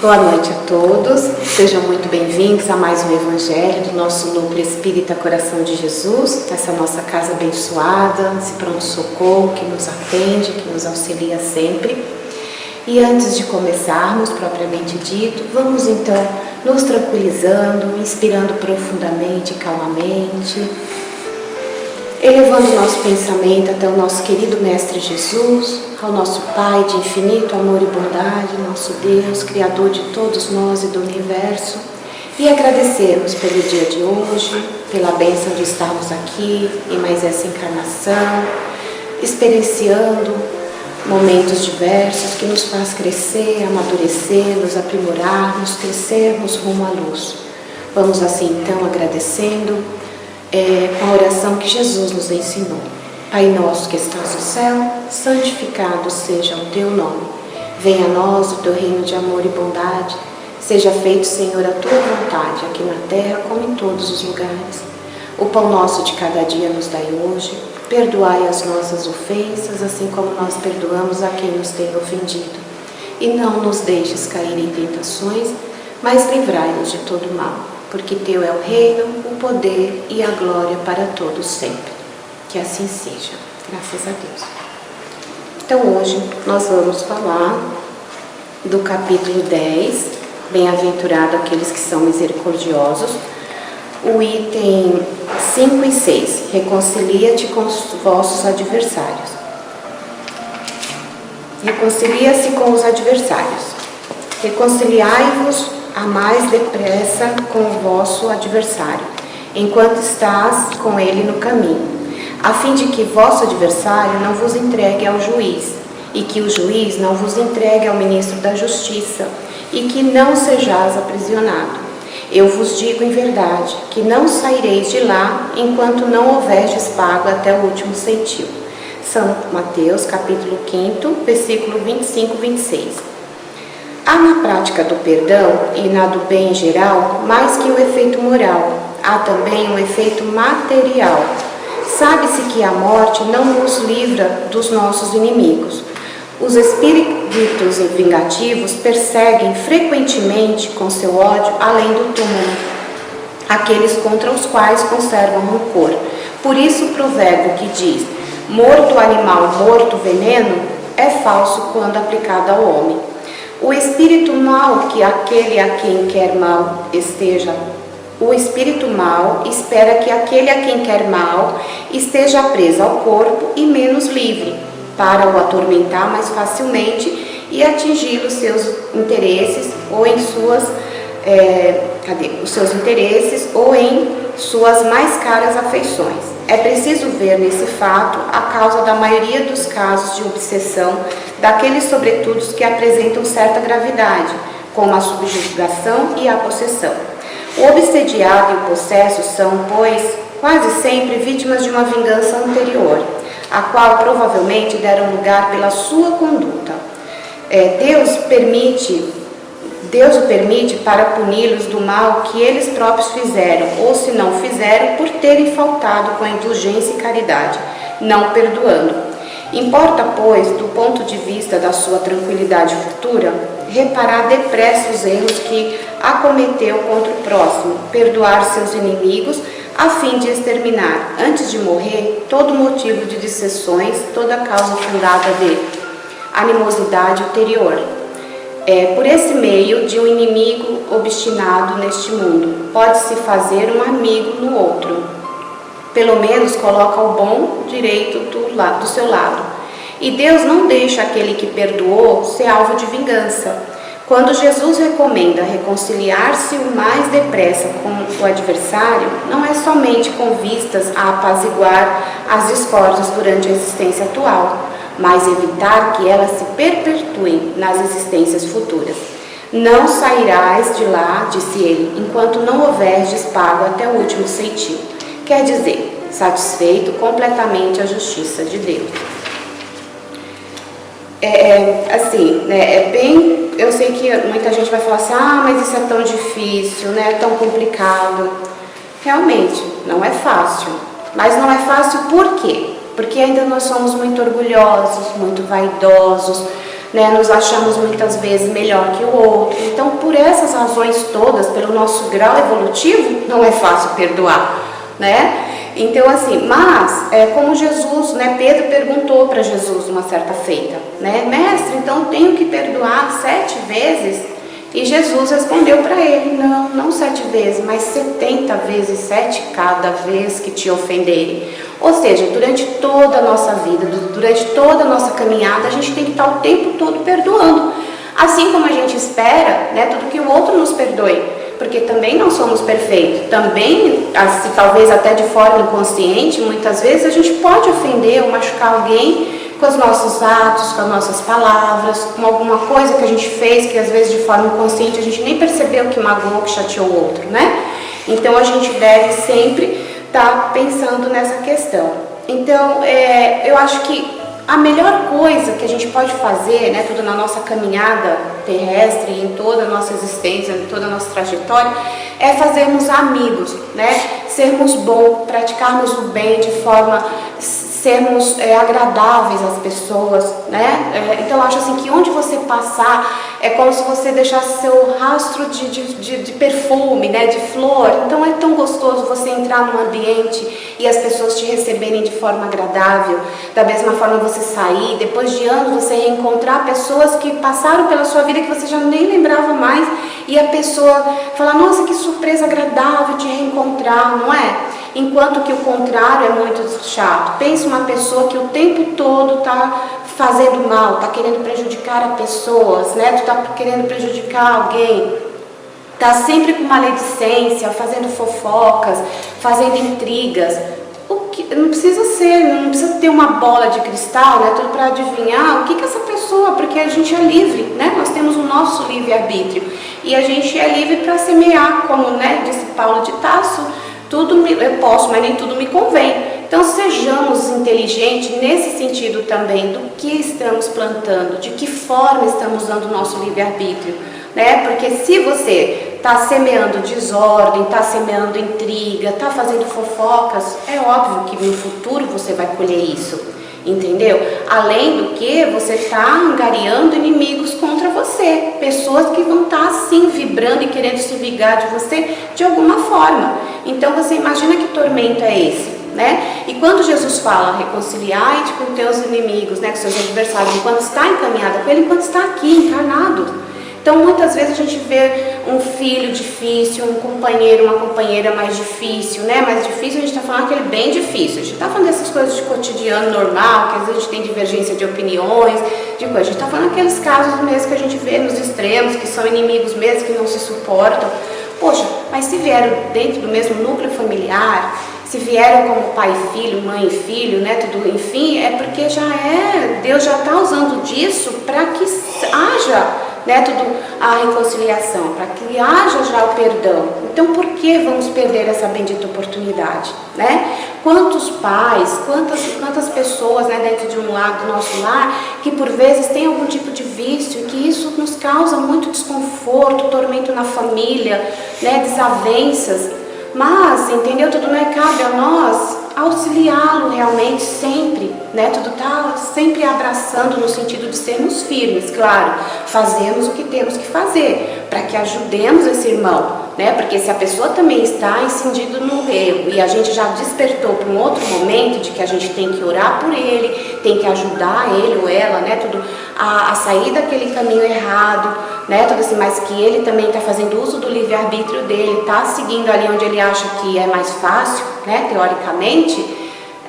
Boa noite a todos, sejam muito bem-vindos a mais um Evangelho do nosso Núcleo Espírita Coração de Jesus, essa nossa casa abençoada, esse pronto-socorro que nos atende, que nos auxilia sempre. E antes de começarmos, propriamente dito, vamos então nos tranquilizando, inspirando profundamente e calmamente, elevando o nosso pensamento até o nosso querido Mestre Jesus, ao nosso Pai de infinito amor e bondade, nosso Deus, Criador de todos nós e do Universo, e agradecermos pelo dia de hoje, pela bênção de estarmos aqui em mais essa encarnação, experienciando momentos diversos que nos faz crescer, amadurecer, nos aprimorarmos, crescermos rumo à luz. Vamos assim então agradecendo com a oração que Jesus nos ensinou. Pai nosso que estás no céu, santificado seja o teu nome. Venha a nós o teu reino de amor e bondade. Seja feito, Senhor, a tua vontade, aqui na terra como em todos os lugares. O pão nosso de cada dia nos dai hoje. Perdoai as nossas ofensas, assim como nós perdoamos a quem nos tem ofendido. E não nos deixes cair em tentações, mas livrai-nos de todo mal. Porque teu é o reino, o poder e a glória para todos sempre. Que assim seja, graças a Deus. Então hoje nós vamos falar do capítulo 10, Bem-aventurado aqueles que são misericordiosos, o item 5 e 6, reconcilia-te com os vossos adversários. Reconcilia-se com os adversários. Reconciliai-vos a mais depressa com o vosso adversário, enquanto estás com ele no caminho, a fim de que vosso adversário não vos entregue ao juiz, e que o juiz não vos entregue ao ministro da justiça, e que não sejais aprisionado. Eu vos digo em verdade, que não saireis de lá, enquanto não houverdes pago até o último centavo. São Mateus, capítulo 5, versículo 25 e 26. Há na prática do perdão e na do bem em geral mais que um efeito moral, há também um efeito material. Sabe-se que a morte não nos livra dos nossos inimigos. Os espíritos vingativos perseguem frequentemente com seu ódio além do túmulo aqueles contra os quais conservam rancor. Por isso o provérbio que diz: morto animal, morto veneno, é falso quando aplicado ao homem. O espírito mau que aquele a quem quer mal esteja, o espírito mau espera que aquele a quem quer mal esteja preso ao corpo e menos livre, para o atormentar mais facilmente e atingir os seus interesses ou em suas mais caras afeições. É preciso ver nesse fato a causa da maioria dos casos de obsessão, daqueles sobretudo que apresentam certa gravidade, como a subjugação e a possessão. O obsediado e o possesso são, pois, quase sempre vítimas de uma vingança anterior, a qual provavelmente deram lugar pela sua conduta. Deus o permite para puni-los do mal que eles próprios fizeram, ou se não fizeram, por terem faltado com a indulgência e caridade, não perdoando. Importa, pois, do ponto de vista da sua tranquilidade futura, reparar depressa os erros que acometeu contra o próximo, perdoar seus inimigos, a fim de exterminar, antes de morrer, todo motivo de dissensões, toda causa fundada de animosidade ulterior. Por esse meio de um inimigo obstinado neste mundo, pode-se fazer um amigo no outro. Pelo menos coloca o bom direito do seu lado. E Deus não deixa aquele que perdoou ser alvo de vingança. Quando Jesus recomenda reconciliar-se o mais depressa com o adversário, não é somente com vistas a apaziguar as discórdias durante a existência atual, mas evitar que elas se perpetuem nas existências futuras. Não sairás de lá, disse ele, enquanto não houverdes pago até o último centavo. Quer dizer, satisfeito completamente a justiça de Deus. Eu sei que muita gente vai falar assim, mas isso é tão difícil, né? É tão complicado. Realmente, não é fácil. Mas não é fácil por quê? Porque ainda nós somos muito orgulhosos, muito vaidosos, né? Nos achamos muitas vezes melhor que o outro. Então, por essas razões todas, pelo nosso grau evolutivo, não é fácil perdoar, né? Então, assim, mas, como Jesus, né? Pedro perguntou para Jesus uma certa feita, né? Mestre, então tenho que perdoar 7 vezes? E Jesus respondeu para ele, não 7 vezes, mas 70 vezes 7 cada vez que te ofenderem. Ou seja, durante toda a nossa vida, durante toda a nossa caminhada, a gente tem que estar o tempo todo perdoando. Assim como a gente espera, né, tudo que o outro nos perdoe, porque também não somos perfeitos. Também, assim, talvez até de forma inconsciente, muitas vezes a gente pode ofender ou machucar alguém com os nossos atos, com as nossas palavras, com alguma coisa que a gente fez que às vezes de forma inconsciente a gente nem percebeu que magoou, que chateou o outro, né? Então a gente deve sempre estar pensando nessa questão. Então eu acho que a melhor coisa que a gente pode fazer, né, tudo na nossa caminhada terrestre, em toda a nossa existência, em toda a nossa trajetória, é fazermos amigos, né? Sermos bons, praticarmos o bem de forma sermos agradáveis às pessoas, né? Então eu acho assim que onde você passar é como se você deixasse seu rastro de perfume, né? De flor. Então é tão gostoso você entrar num ambiente e as pessoas te receberem de forma agradável. Da mesma forma você sair, depois de anos você reencontrar pessoas que passaram pela sua vida que você já nem lembrava mais e a pessoa fala, nossa, que surpresa agradável te reencontrar, não é? Enquanto que o contrário é muito chato. Pensa uma pessoa que o tempo todo está fazendo mal, está querendo prejudicar as pessoas, né? Tu está querendo prejudicar alguém, está sempre com maledicência, fazendo fofocas, fazendo intrigas. Não precisa ser, não precisa ter uma bola de cristal, né? Tudo para adivinhar o que essa pessoa, porque a gente é livre, né? Nós temos o nosso livre-arbítrio e a gente é livre para semear, como, né, disse Paulo de Tarso. Tudo eu posso, mas nem tudo me convém. Então sejamos inteligentes nesse sentido também, do que estamos plantando, de que forma estamos dando o nosso livre-arbítrio, né? Porque se você está semeando desordem, está semeando intriga, está fazendo fofocas, é óbvio que no futuro você vai colher isso, entendeu? Além do que você está angariando inimigos contra você, pessoas que vão estar assim vibrando e querendo se vingar de você de alguma forma. Então você imagina que tormento é esse, né? E quando Jesus fala, reconciliai-te com teus inimigos, né, com seus adversários, enquanto está encaminhada com ele, enquanto está aqui, encarnado. Então muitas vezes a gente vê um filho difícil, um companheiro, uma companheira mais difícil, né? Mais difícil, a gente está falando aquele bem difícil. A gente está falando dessas coisas de cotidiano normal, que às vezes a gente tem divergência de opiniões, de coisa. A gente está falando aqueles casos mesmo que a gente vê nos extremos, que são inimigos mesmo, que não se suportam. Poxa, mas se vieram dentro do mesmo núcleo familiar, se vieram como pai e filho, mãe e filho, né, tudo, enfim, é porque Deus já está usando disso para que haja, né, tudo a reconciliação, para que haja já o perdão. Então por que vamos perder essa bendita oportunidade, né? Quantos pais, quantas pessoas, né, dentro de um lar, do nosso lar, que por vezes tem algum tipo de vício e que isso nos causa muito desconforto, tormento na família, né, desavenças. Mas, entendeu? Tudo não cabe a nós auxiliá-lo realmente sempre, né? Tudo tá sempre abraçando no sentido de sermos firmes, claro, fazemos o que temos que fazer para que ajudemos esse irmão, né? Porque se a pessoa também está incidindo no erro e a gente já despertou para um outro momento de que a gente tem que orar por ele, tem que ajudar ele ou ela, né? Tudo a sair daquele caminho errado, né? Tudo assim, mas que ele também está fazendo uso do livre-arbítrio dele, está seguindo ali onde ele acha que é mais fácil, né? Teoricamente,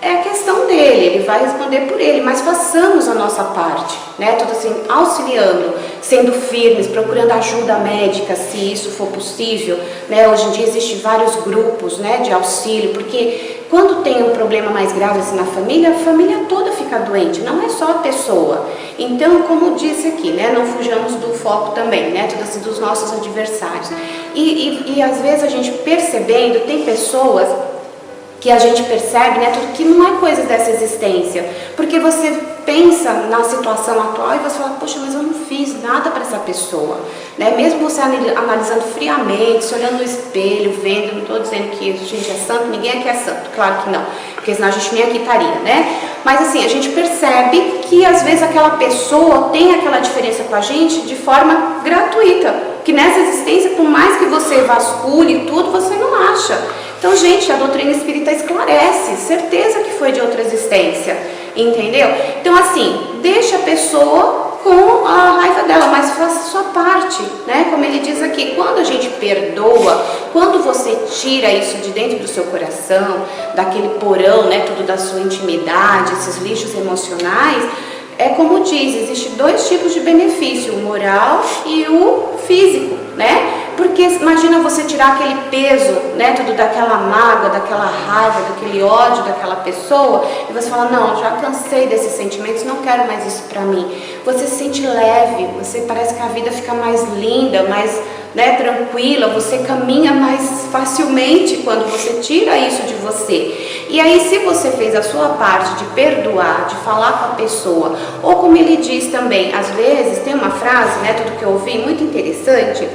é a questão dele, ele vai responder por ele, mas façamos a nossa parte, né? Tudo assim, auxiliando, sendo firmes, procurando ajuda médica, se isso for possível, né? Hoje em dia existem vários grupos, né, de auxílio, porque quando tem um problema mais grave assim na família, a família toda fica doente, não é só a pessoa. Então, como disse aqui, né, não fujamos do foco também, né, tudo assim, dos nossos adversários. E às vezes a gente percebendo, tem pessoas que a gente percebe, né, tudo que não é coisa dessa existência, porque você pensa na situação atual e você fala, poxa, mas eu não fiz nada para essa pessoa, né? Mesmo você analisando friamente, se olhando no espelho, vendo, não estou dizendo que a gente é santo, ninguém aqui é santo, claro que não, porque senão a gente nem aqui estaria, né? Mas assim, a gente percebe que às vezes aquela pessoa tem aquela diferença com a gente de forma gratuita, que nessa existência, por mais que você vasculhe tudo, você não acha. Então, gente, a doutrina espírita esclarece, certeza que foi de outra existência, entendeu? Então, assim, deixa a pessoa com a raiva dela, mas faça a sua parte, né? Como ele diz aqui, quando a gente perdoa, quando você tira isso de dentro do seu coração, daquele porão, né, tudo da sua intimidade, esses lixos emocionais, é como diz, existem dois tipos de benefício, o moral e o físico, né? Porque imagina você tirar aquele peso, né, tudo daquela mágoa, daquela raiva, daquele ódio daquela pessoa, e você fala, não, já cansei desses sentimentos, não quero mais isso pra mim. Você se sente leve, você parece que a vida fica mais linda, mais, né, tranquila, você caminha mais facilmente quando você tira isso de você. E aí, se você fez a sua parte de perdoar, de falar com a pessoa, ou como ele diz também, às vezes tem uma frase, né, tudo que eu ouvi, muito interessante,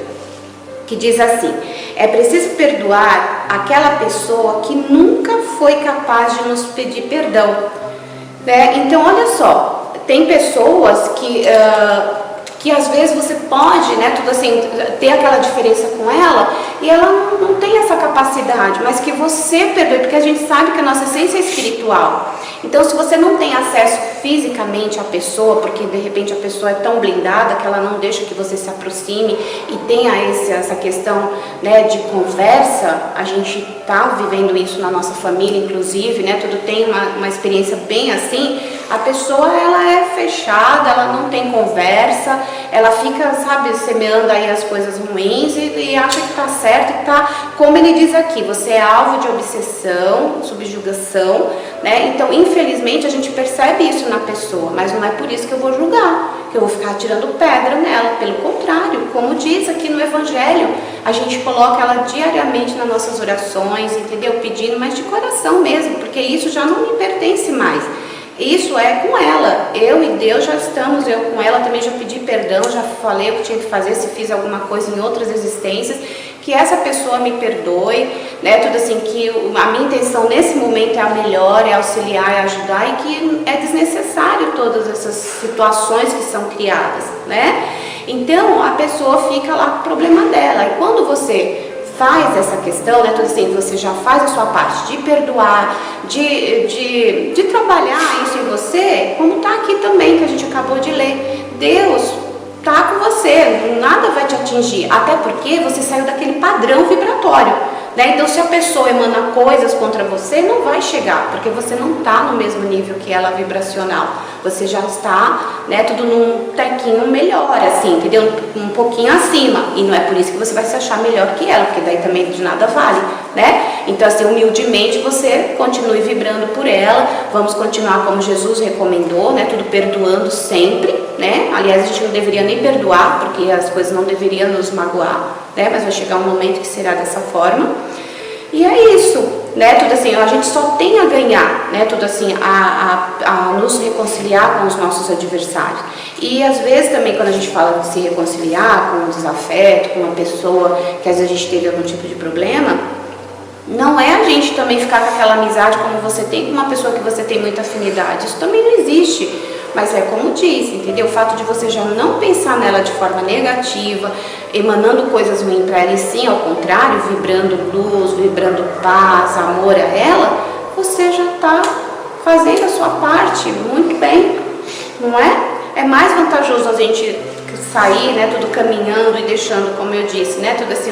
que diz assim, é preciso perdoar aquela pessoa que nunca foi capaz de nos pedir perdão, né? Então, olha só, tem pessoas que às vezes você pode, né, tudo assim, ter aquela diferença com ela e ela não tem essa capacidade, mas que você perdoe, porque a gente sabe que a nossa essência é espiritual. Então, se você não tem acesso fisicamente à pessoa, porque de repente a pessoa é tão blindada que ela não deixa que você se aproxime e tenha essa questão, né, de conversa, a gente está vivendo isso na nossa família, inclusive, né, tudo tem uma experiência bem assim, a pessoa ela é fechada, ela não tem conversa, ela fica, sabe, semeando aí as coisas ruins e acha que está certo e está, como ele diz aqui, você é alvo de obsessão, subjugação, né? Então, infelizmente, a gente percebe isso na pessoa, mas não é por isso que eu vou julgar, que eu vou ficar tirando pedra nela, pelo contrário, como diz aqui no Evangelho, a gente coloca ela diariamente nas nossas orações, entendeu? Pedindo, mas de coração mesmo, porque isso já não me pertence mais. Isso é com ela, eu e Deus já estamos, eu com ela também já pedi perdão, já falei o que tinha que fazer, se fiz alguma coisa em outras existências, que essa pessoa me perdoe, né, tudo assim, que a minha intenção nesse momento é a melhor, é auxiliar, é ajudar e que é desnecessário todas essas situações que são criadas, né? Então a pessoa fica lá com o problema dela, e quando você faz essa questão, né, tudo assim, você já faz a sua parte de perdoar, de trabalhar isso em você, como está aqui também, que a gente acabou de ler, Deus está com você, nada vai te atingir, até porque você saiu daquele padrão vibratório, né? Então, se a pessoa emana coisas contra você, não vai chegar, porque você não está no mesmo nível que ela vibracional, você já está, né, tudo num tequinho melhor, assim, entendeu? Um pouquinho acima, e não é por isso que você vai se achar melhor que ela, porque daí também de nada vale, né? Então, assim, humildemente você continue vibrando por ela, vamos continuar como Jesus recomendou, né, tudo perdoando sempre, né? Aliás, a gente não deveria nem perdoar, porque as coisas não deveriam nos magoar, né? Mas vai chegar um momento que será dessa forma. E é isso, né? Tudo assim, a gente só tem a ganhar, né? Tudo assim, a nos reconciliar com os nossos adversários. E às vezes também quando a gente fala de se reconciliar com um desafeto, com uma pessoa que às vezes a gente teve algum tipo de problema, não é a gente também ficar com aquela amizade como você tem com uma pessoa que você tem muita afinidade. Isso também não existe. Mas é como diz, entendeu? O fato de você já não pensar nela de forma negativa, emanando coisas ruins para ela, e sim, ao contrário, vibrando luz, vibrando paz, amor a ela, você já está fazendo a sua parte muito bem, não é? É mais vantajoso a gente sair, né, tudo caminhando e deixando, como eu disse, né, tudo assim,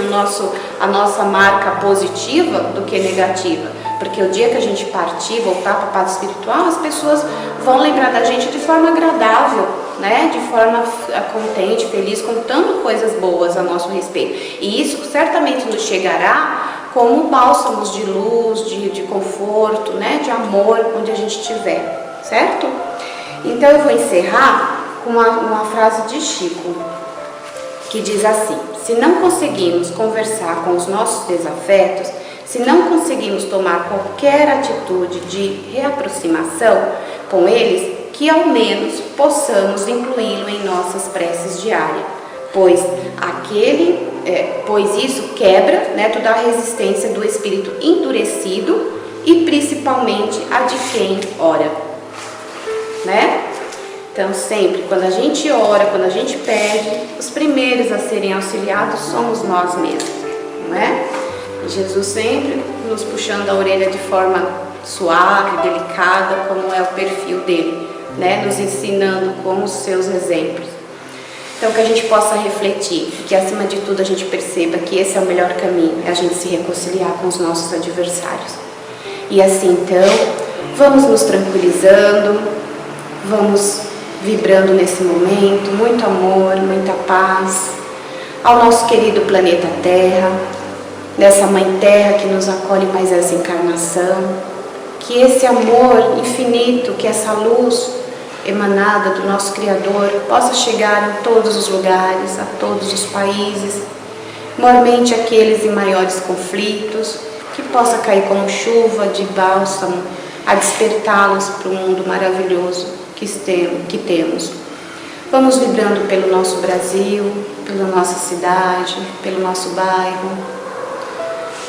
a nossa marca positiva do que negativa. Porque o dia que a gente partir, voltar para a paz espiritual, as pessoas vão lembrar da gente de forma agradável, né? De forma contente, feliz, contando coisas boas a nosso respeito. E isso certamente nos chegará como bálsamos de luz, de conforto, né? De amor, onde a gente estiver, certo? Então eu vou encerrar com uma frase de Chico, que diz assim: se não conseguimos conversar com os nossos desafetos, se não conseguimos tomar qualquer atitude de reaproximação com eles, que ao menos possamos incluí-lo em nossas preces diárias, pois isso quebra, né, toda a resistência do espírito endurecido e principalmente a de quem ora, né? Então sempre, quando a gente ora, quando a gente pede, os primeiros a serem auxiliados somos nós mesmos, não é? E Jesus sempre nos puxando a orelha de forma suave, delicada, como é o perfil dele, né? Nos ensinando com os seus exemplos. Então que a gente possa refletir, que acima de tudo a gente perceba que esse é o melhor caminho, é a gente se reconciliar com os nossos adversários. E assim então, vamos nos tranquilizando, vamos vibrando nesse momento, muito amor, muita paz, ao nosso querido planeta Terra, dessa Mãe Terra que nos acolhe mais essa encarnação, que esse amor infinito, que essa luz emanada do nosso Criador possa chegar em todos os lugares, a todos os países, mormente aqueles em maiores conflitos, que possa cair como chuva de bálsamo a despertá-los para o mundo maravilhoso que temos. Vamos vibrando pelo nosso Brasil, pela nossa cidade, pelo nosso bairro,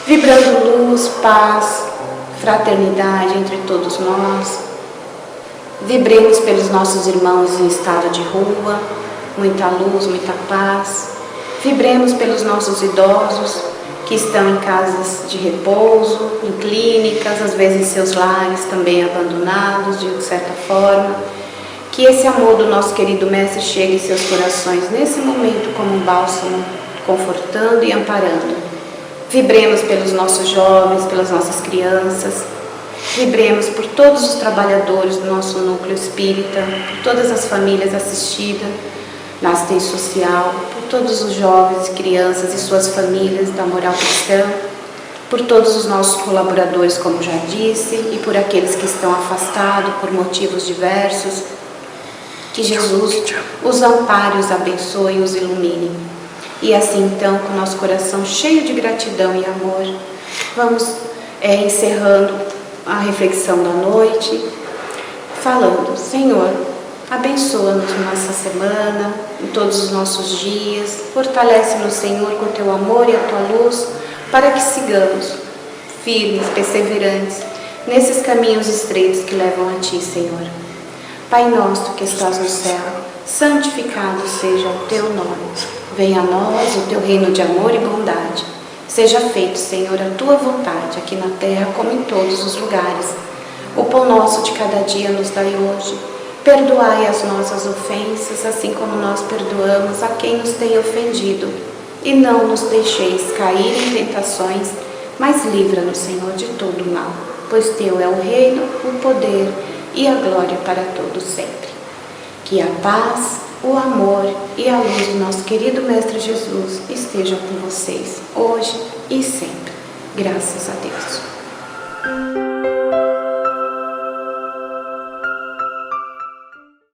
vibrando luz, paz, fraternidade entre todos nós. Vibremos pelos nossos irmãos em estado de rua, muita luz, muita paz. Vibremos pelos nossos idosos que estão em casas de repouso, em clínicas, às vezes em seus lares também abandonados de certa forma. Que esse amor do nosso querido Mestre chegue em seus corações nesse momento como um bálsamo, confortando e amparando. Vibremos pelos nossos jovens, pelas nossas crianças. Vibremos por todos os trabalhadores do nosso núcleo espírita, por todas as famílias assistidas na assistência social, por todos os jovens, crianças e suas famílias da moral cristã, por todos os nossos colaboradores, como já disse, e por aqueles que estão afastados por motivos diversos. Que Jesus os ampare, os abençoe e os ilumine. E assim então, com o nosso coração cheio de gratidão e amor, vamos encerrando a reflexão da noite, falando: Senhor, abençoa-nos nessa semana, em todos os nossos dias, fortalece-nos, Senhor, com o teu amor e a tua luz, para que sigamos firmes, perseverantes, nesses caminhos estreitos que levam a ti, Senhor. Pai nosso que estás no céu, santificado seja o teu nome. Venha a nós o teu reino de amor e bondade. Seja feito, Senhor, a tua vontade, aqui na terra como em todos os lugares. O pão nosso de cada dia nos dai hoje. Perdoai as nossas ofensas, assim como nós perdoamos a quem nos tem ofendido. E não nos deixeis cair em tentações, mas livra-nos, Senhor, de todo o mal. Pois teu é o reino, o poder e a glória para todos sempre. Que a paz, o amor e a luz do nosso querido Mestre Jesus estejam com vocês, hoje e sempre. Graças a Deus.